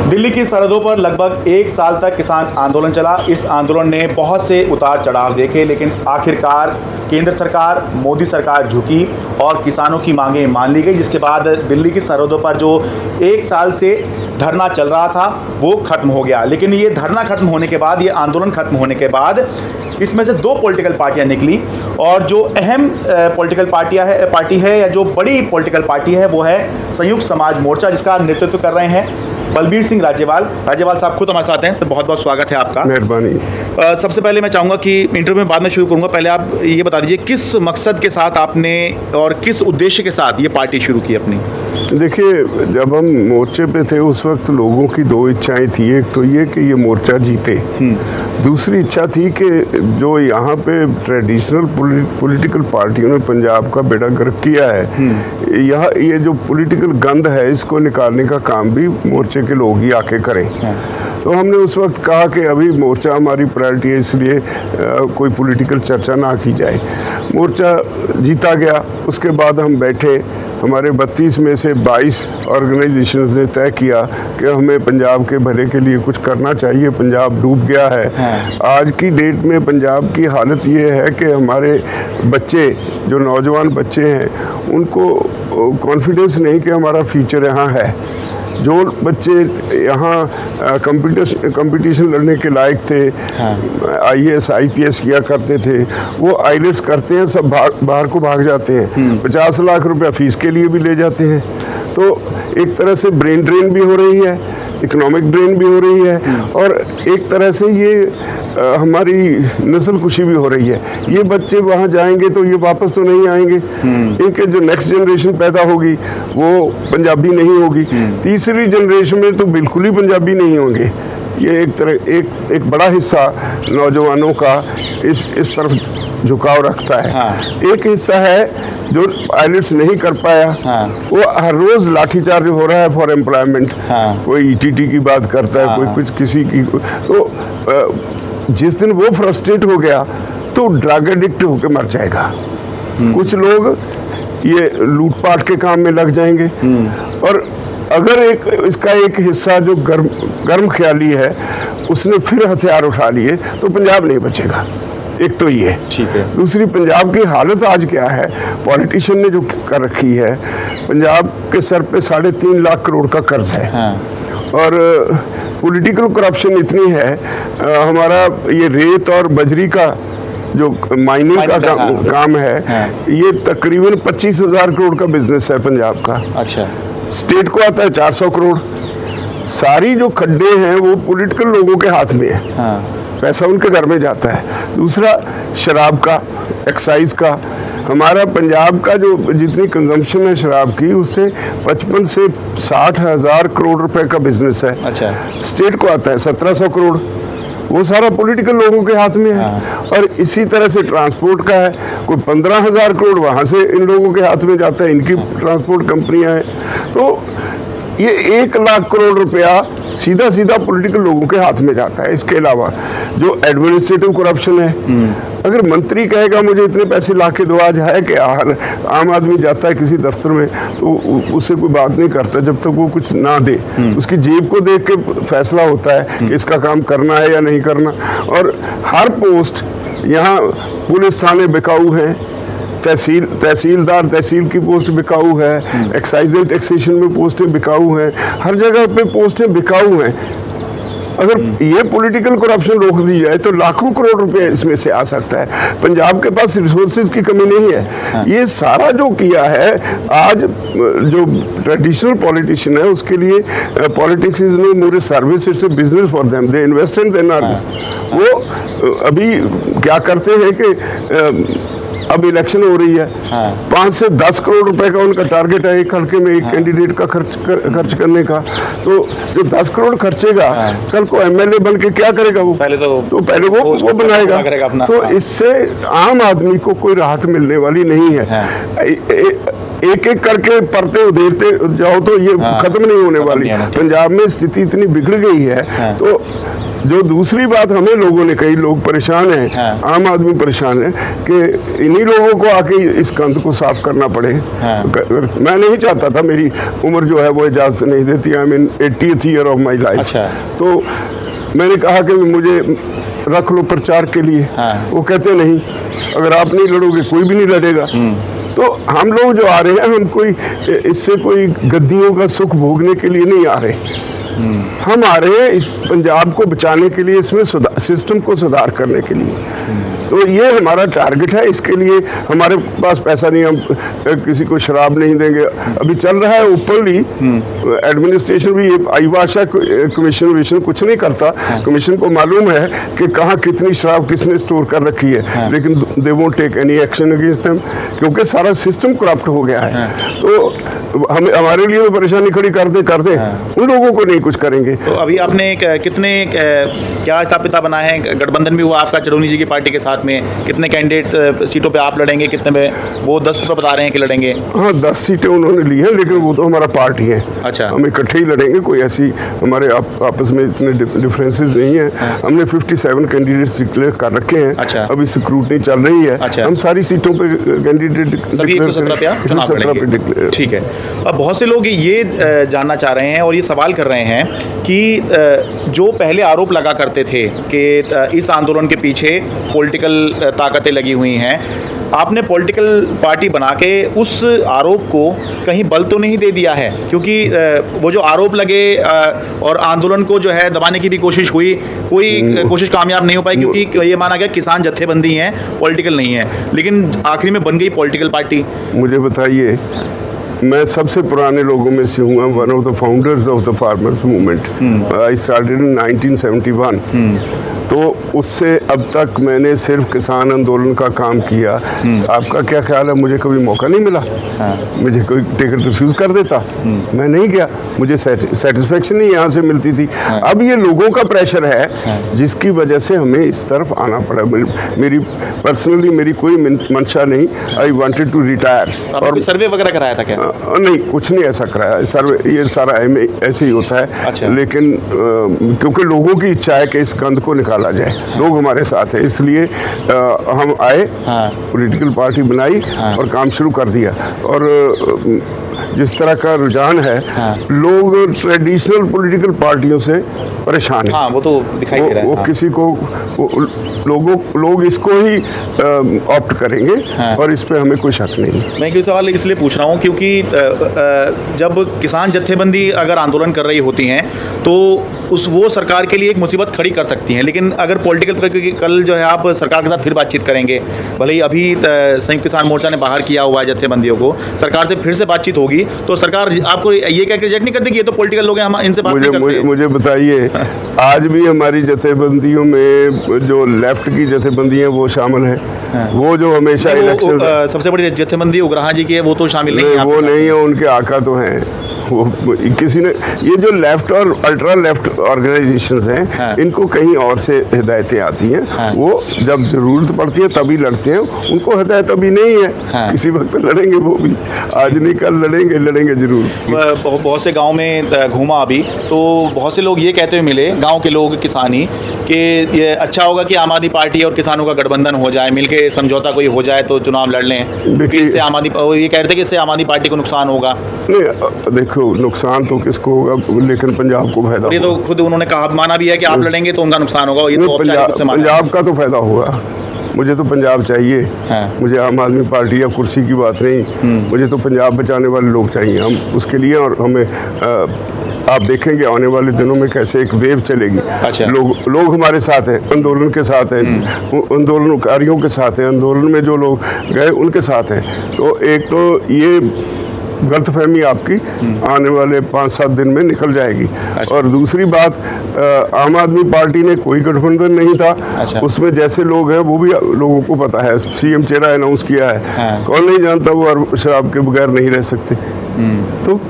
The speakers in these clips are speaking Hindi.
दिल्ली की सरहदों पर लगभग एक साल तक किसान आंदोलन चला। इस आंदोलन ने बहुत से उतार चढ़ाव देखे, लेकिन आखिरकार केंद्र सरकार, मोदी सरकार झुकी और किसानों की मांगें मान ली गई, जिसके बाद दिल्ली की सरहदों पर जो एक साल से धरना चल रहा था वो खत्म हो गया। लेकिन ये धरना खत्म होने के बाद, ये आंदोलन खत्म होने के बाद इसमें से दो पॉलिटिकल पार्टियां निकली, और जो अहम पॉलिटिकल पार्टी है या जो बड़ी पॉलिटिकल पार्टी है वो है संयुक्त समाज मोर्चा, जिसका नेतृत्व कर रहे हैं बलबीर सिंह राजेवाल साहब खुद हमारे साथ हैं। सर, बहुत बहुत स्वागत है आपका। मेहरबानी। सबसे पहले मैं चाहूँगा कि इंटरव्यू में बाद में शुरू करूँगा, पहले आप ये बता दीजिए किस मकसद के साथ आपने और किस उद्देश्य के साथ ये पार्टी शुरू की अपनी। देखिए, जब हम मोर्चे पे थे उस वक्त लोगों की दो इच्छाएं थी। एक तो ये कि ये मोर्चा जीते, दूसरी इच्छा थी कि जो यहाँ पे ट्रेडिशनल पॉलिटिकल पार्टियों ने पंजाब का बेड़ा गर्क किया है, यह ये जो पॉलिटिकल गंद है इसको निकालने का काम भी मोर्चे के लोग ही आके करें। तो हमने उस वक्त कहा कि अभी मोर्चा हमारी प्रायोरिटी है, इसलिए कोई पॉलिटिकल चर्चा ना की जाए। मोर्चा जीता गया। उसके बाद हम बैठे, हमारे 32 में से 22 ऑर्गेनाइजेशंस ने तय किया कि हमें पंजाब के भले के लिए कुछ करना चाहिए। पंजाब डूब गया है। आज की डेट में पंजाब की हालत ये है कि हमारे बच्चे, जो नौजवान बच्चे हैं, उनको कॉन्फिडेंस नहीं कि हमारा फ्यूचर यहाँ है। जो बच्चे यहाँ कंपटीशन लड़ने के लायक थे, IAS IPS किया करते थे, वो आईलेट्स करते हैं, सब बाहर को भाग जाते हैं। 50 लाख रुपया फीस के लिए भी ले जाते हैं। तो एक तरह से ब्रेन ड्रेन भी हो रही है, इकोनॉमिक ड्रेन भी हो रही है, और एक तरह से ये हमारी नस्ल कुशी भी हो रही है। ये बच्चे वहाँ जाएंगे तो ये वापस तो नहीं आएंगे। इनके जो नेक्स्ट जनरेशन पैदा होगी वो पंजाबी नहीं होगी। तीसरी जनरेशन में तो बिल्कुल ही पंजाबी नहीं होंगे। ये एक बड़ा हिस्सा नौजवानों का इस तरफ झुकाव रखता है। एक हिस्सा है जो आईलेट्स नहीं कर पाया, वो हर रोज लाठीचार्ज हो रहा है फॉर एम्प्लॉयमेंट। कोई ETT की बात करता है, कोई कुछ किसी की। तो जिस दिन वो फ्रस्ट्रेट हो गया तो ड्रग एडिक्ट होकर मर जाएगा। कुछ लोग ये लूटपाट के काम में लग जाएंगे, और अगर इसका एक हिस्सा जो गर्म ख्याली है उसने फिर हथियार उठा लिए तो पंजाब नहीं बचेगा। एक तो ये ठीक है। दूसरी, पंजाब की हालत आज क्या है, पॉलिटिशियन ने जो कर रखी है, पंजाब के सर पे 3.5 लाख करोड़ का कर्ज है। और पॉलिटिकल करप्शन इतनी है। हमारा ये रेत और बजरी का जो माइनिंग का काम है, ये तकरीबन 25,000 करोड़ का बिजनेस है पंजाब का। अच्छा। स्टेट को आता है 400 करोड़। सारी जो खड्डे हैं वो पॉलिटिकल लोगों के हाथ में है। पैसा उनके घर में जाता है। दूसरा, शराब का, एक्साइज का, हमारा पंजाब का जो जितनी कंजम्पशन है शराब की, उससे 55 से 60 हज़ार करोड़ रुपए का बिजनेस है। अच्छा। स्टेट को आता है 1700 करोड़। वो सारा पॉलिटिकल लोगों के हाथ में है। और इसी तरह से ट्रांसपोर्ट का है, कोई 15,000 करोड़ वहाँ से इन लोगों के हाथ में जाता है, इनकी ट्रांसपोर्ट कंपनियां हैं। तो ये 1 लाख करोड़ रुपया सीधा पॉलिटिकल लोगों के हाथ में जाता है। इसके अलावा जो एडमिनिस्ट्रेटिव करप्शन है, अगर मंत्री कहेगा मुझे इतने पैसे ला के दो, आज है कि आम आदमी जाता है किसी दफ्तर में तो उससे कोई बात नहीं करता जब तक वो कुछ ना दे। उसकी जेब को देख के फैसला होता है कि इसका काम करना है या नहीं करना। और हर पोस्ट, यहाँ पुलिस थाने बिकाऊ हैं, तहसीलदार तहसील की पोस्ट बिकाऊ है, एक्साइज एंड टैक्सेशन में पोस्टें बिकाऊ हैं, हर जगह पे पोस्टें बिकाऊ हैं। अगर ये पॉलिटिकल करप्शन रोक दी जाए तो लाखों करोड़ रुपए इसमें से आ सकता है। पंजाब के पास रिसोर्सेज की कमी नहीं है। ये सारा जो किया है, आज जो ट्रेडिशनल पॉलिटिशियन है उसके लिए politics is no more a service, it's a business for them, they invest and then earn. वो अभी क्या करते हैं कि अब इलेक्शन हो रही है, 5 से 10 करोड़ रुपए का उनका टारगेट है एक हल्के में एक कैंडिडेट का खर्च करने का। तो जो 10 करोड़ खर्चेगा, कल को MLA बन के क्या करेगा वो? पहले वो बनाएगा। तो इससे आम आदमी को कोई राहत मिलने वाली नहीं है। एक एक करके परते उधेरते जाओ तो ये खत्म नहीं होने वाली। पंजाब में स्थिति इतनी बिगड़ गई है, तो जो दूसरी बात हमें लोगों ने कही, लोग परेशान हैं, हाँ। आम आदमी परेशान है कि इन्हीं लोगों को आके इस कंध को साफ करना पड़े। हाँ। मैं नहीं चाहता था, मेरी उम्र जो है वो इजाजत नहीं देती। I mean 80th year of my life. अच्छा। तो मैंने कहा कि मुझे रख लो प्रचार के लिए। हाँ। वो कहते नहीं, अगर आप नहीं लड़ोगे कोई भी नहीं लड़ेगा। तो हम लोग जो आ रहे हैं, हम कोई इससे कोई गद्दियों का सुख भोगने के लिए नहीं आ रहे। हम आ रहे हैं इस पंजाब को बचाने के लिए, इसमें सिस्टम को सुधार करने के लिए। तो ये हमारा टारगेट है। इसके लिए हमारे पास पैसा नहीं, हम किसी को शराब नहीं देंगे। अभी चल रहा है ओपनली, एडमिनिस्ट्रेशन भी, आईवाशा कमीशन कुछ नहीं करता। कमीशन को मालूम है कि कहाँ कितनी शराब किसने स्टोर कर रखी है, लेकिन they won't take any action against them, क्योंकि सारा सिस्टम करप्ट हो गया है। तो हमें, हमारे लिए तो परेशानी खड़ी कर दे उन लोगों को नहीं कुछ करेंगे। तो अभी आपने कितने क्या हिसाब किताब बनाए हैं? गठबंधन भी हुआ आपका चरौनी जी की पार्टी के साथ में, कितने कैंडिडेट सीटों पे आप लड़ेंगे, कितने में? वो 10 पे बता रहे हैं कि लड़ेंगे। हाँ, 10 सीटें उन्होंने ली हैं, लेकिन वो तो हमारा पार्टी है। अच्छा। हम इकट्ठे ही लड़ेंगे, कोई ऐसी हमारे आपस में इतने डिफरेंसेस नहीं है। हमने 57 कैंडिडेट्स डिक्लेयर कर रखे हैं। अच्छा। अभी स्क्रूटनी चल रही है। अच्छा। हम सारी सीटों पे कैंडिडेट सभी 117 पे आप चुनाव लड़ेंगे। ठीक है। अब बहुत से लोग ये जानना चाह रहे हैं और ये सवाल कर रहे हैं कि जो पहले आरोप लगा करते थे कि इस आंदोलन के पीछे पॉलिटिकल ताकतें लगी हुई हैं, आपने पॉलिटिकल पार्टी बना के उस आरोप को कहीं बल तो नहीं दे दिया है? क्योंकि वो जो आरोप लगे और आंदोलन को जो है दबाने की भी कोशिश हुई, कोई कोशिश कामयाब नहीं हो पाई, क्योंकि ये माना गया किसान जत्थेबंदी हैं, पॉलिटिकल नहीं है, लेकिन आखिरी में बन गई पॉलिटिकल पार्टी। मुझे बताइए, मैं सबसे पुराने लोगों में से हूँ, one of the founders of the farmers movement. I started in 1971। तो उससे अब तक मैंने सिर्फ किसान आंदोलन का काम किया। आपका क्या ख्याल है, मुझे कभी मौका नहीं मिला? मुझे कोई टिकट रिफ्यूज कर देता? मैं नहीं गया, मुझे सेटिस्फेक्शन ही यहाँ से मिलती थी। अब ये लोगों का प्रेशर है जिसकी वजह से हमें इस तरफ आना पड़ा। मेरी पर्सनली मेरी कोई मंशा नहीं। I wanted to retire. और सर्वे वगैरह कराया था क्या? नहीं, कुछ नहीं ऐसा कराया। सर्वे ये सारा ऐसे ही होता है। अच्छा। लेकिन क्योंकि लोगों की इच्छा है कि इस कंध को निकाला जाए, लोग हमारे साथ हैं, इसलिए हम आए, पॉलिटिकल पार्टी बनाई और काम शुरू कर दिया। और जिस तरह का रुझान है, लोग ट्रेडिशनल पॉलिटिकल पार्टियों से परेशान हैं। वो तो दिखाई दे रहा है। वो किसी को लोग इसको ही ऑप्ट करेंगे और इस पे हमें कोई शक नहीं। मैं क्यों सवाल इसलिए पूछ रहा हूँ क्योंकि जब किसान जत्थेबंदी अगर आंदोलन कर रही होती हैं तो वो सरकार के लिए एक मुसीबत खड़ी कर सकती हैं, लेकिन अगर पॉलिटिकल कल जो है आप सरकार के साथ फिर बातचीत करेंगे, भले ही अभी संयुक्त किसान मोर्चा ने बाहर किया हुआ है जत्थेबंदियों को, सरकार से फिर से बातचीत होगी तो सरकार आपको ये क्या रिजेक्ट नहीं करती कि ये तो पॉलिटिकल लोग हैं, हम इनसे बात नहीं करते? मुझे बताइए, आज भी हमारी जत्थेबंदियों में जो लेफ्ट की जत्थेबंदियां वो शामिल हैं। वो जो हमेशा इलेक्शन सबसे बड़ी जत्थेबंदी उग्रहा जी की है, वो तो शामिल नहीं है। वो नहीं है, उनके आका तो हैं। वो किसी ने, ये जो लेफ्ट और अल्ट्रा लेफ्ट ऑर्गेनाइजेशंस हैं, इनको कहीं और से हिदायतें आती हैं। वो जब जरूरत पड़ती है तभी लड़ते हैं, उनको हिदायत अभी नहीं है। किसी वक्त लड़ेंगे, वो भी आज नहीं कल लड़ेंगे जरूर। बहुत से गांव में घूमा अभी, तो बहुत से लोग ये कहते हुए मिले, गांव के लोग, किसानी, कि ये अच्छा होगा कि आम आदमी पार्टी और किसानों का गठबंधन हो जाए, मिलके समझौता कोई हो जाए तो चुनाव लड़ लें, क्योंकि इससे आम आदमी, ये कह रहे थे कि इससे आम आदमी पार्टी को नुकसान होगा। नहीं, देखो, नुकसान तो किसको होगा, लेकिन पंजाब को फायदा। ये तो खुद उन्होंने कहा, माना भी है कि आप लड़ेंगे तो उनका नुकसान होगा। ये तो पंजाब का तो फायदा होगा। मुझे तो पंजाब चाहिए। मुझे आम आदमी पार्टी या कुर्सी की बात नहीं, मुझे तो पंजाब बचाने वाले लोग चाहिए। हम उसके लिए, और हमें आप देखेंगे आने वाले दिनों में कैसे एक वेव चलेगी। अच्छा। लोग हमारे साथ हैं, आंदोलन के साथ हैं, आंदोलनकारियों के साथ हैं, आंदोलन में जो लोग गए उनके साथ हैं। तो एक तो ये गलतफहमी आपकी आने वाले 5-7 दिन में निकल जाएगी। अच्छा। और दूसरी बात, आम आदमी पार्टी ने कोई गठबंधन नहीं था। अच्छा। उसमें जैसे लोग हैं वो भी लोगों को पता है, सीएम चेहरा अनाउंस किया है। कौन नहीं जानता वो शराब के बगैर नहीं रह सकते। तो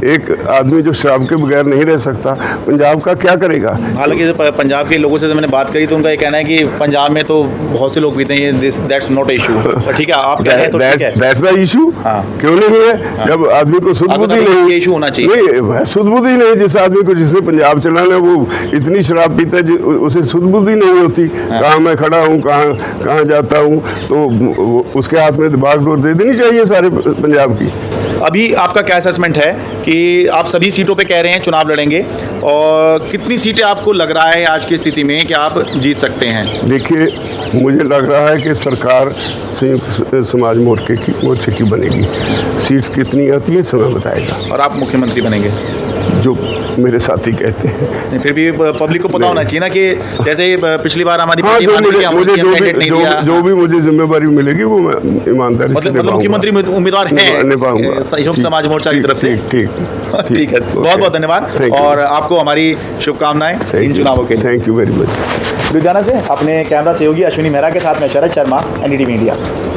एक आदमी जो शराब के बगैर नहीं रह सकता, पंजाब का क्या करेगा? हालांकि जो पंजाब के लोगों से मैंने बात करी तो उनका ये कहना है कि पंजाब में तो बहुत से लोग पीते हैं, दैट्स नॉट इशू। ठीक है, आप कह रहे हैं तो ठीक है, दैट्स द इशू। हाँ। क्यों नहीं है? जब आदमी को शुद्ध बुद्धि नहीं, इशू होना चाहिए। नहीं, शुद्ध बुद्धि नहीं, जिस आदमी को, जिसने पंजाब चलाना, वो इतनी शराब पीता है उसे शुद्ध बुद्धि नहीं होती। कहाँ मैं खड़ा हूँ, कहाँ जाता हूँ, तो उसके हाथ में बागडोर दे देनी चाहिए सारे पंजाब की। अभी आपका क्या असेसमेंट है कि आप सभी सीटों पे कह रहे हैं चुनाव लड़ेंगे, और कितनी सीटें आपको लग रहा है आज की स्थिति में कि आप जीत सकते हैं? देखिए, मुझे लग रहा है कि सरकार संयुक्त समाज मोर्चे की बनेगी। सीट्स कितनी आती है समय बताएगा। और आप मुख्यमंत्री बनेंगे, जो मेरे साथी कहते हैं। नहीं, फिर भी पब्लिक को पता होना चाहिए ना कि जैसे पिछली बार हमारी हाँ, पार्टी जो मान ली कि मुझे हम कैंडिडेट नहीं दिया। जो भी मुझे जिम्मेदारी मिलेगी वो मैं ईमानदारी से मतलब मुख्यमंत्री उम्मीदवार हैं निभाऊंगा। संयुक्त समाज मोर्चा की तरफ से। ठीक ठीक है, बहुत बहुत धन्यवाद और आपको हमारी शुभकामनाएं इन चुनावों के लिए। Thank you very much. Ludhiana से अपने कैमरा सहयोगी अश्विनी मेहरा के साथ मैं शरद शर्मा, NDTV इंडिया।